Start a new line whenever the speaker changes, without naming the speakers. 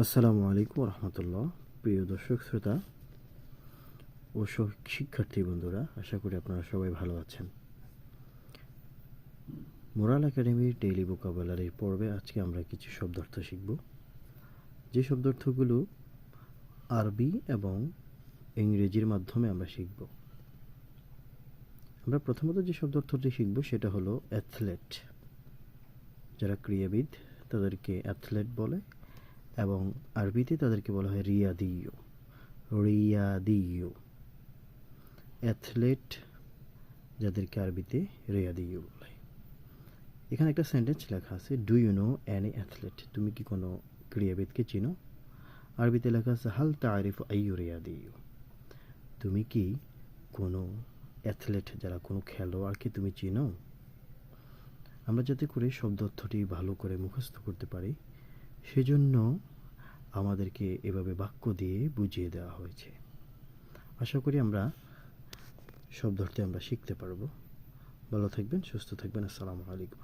আসসালামু আলাইকুম রহমতুল্লাহ। প্রিয় দর্শক শ্রোতা ও শিক্ষার্থী বন্ধুরা, আশা করি আপনারা সবাই ভালো আছেন। মোরাল একাডেমির ডেইলি ভোকাবুলারির পর্বে আজকে আমরা কিছু শব্দার্থ শিখব, যে শব্দার্থগুলো আরবি এবং ইংরেজির মাধ্যমে আমরা শিখব। আমরা প্রথমত যে শব্দার্থটি শিখব সেটা হলো অ্যাথলেট। যারা ক্রীড়াবিদ তাদেরকে অ্যাথলেট বলে, এবং আরবিতে তাদেরকে বলা হয় রিয়াদিয়্যু। রিয়াদিয়্যু অ্যাথলেট, যাদেরকে আরবিতে রিয়াদিয়্যু বলে। এখানে একটা সেন্টেন্স লেখা আছে, do you know any athlete? তুমি কি কোনো ক্রীড়াবিদকে চিনো? আরবিতে লেখা আছে হাল তারিফ আইয়ু রিয়াদিয়্যু? তুমি কি কোনো অ্যাথলেট, যারা কোনো খেলোয়াড়কে তুমি চিনো? আমরা যাতে করে শব্দ অর্থটি ভালো করে মুখস্থ করতে পারি, সেজন্য আমাদেরকে এভাবে বাক্য দিয়ে বুঝিয়ে দেওয়া হয়েছে। আশা করি আমরা শব্দ অর্থে আমরা শিখতে পারবো। ভালো থাকবেন, সুস্থ থাকবেন। আসসালামু আলাইকুম।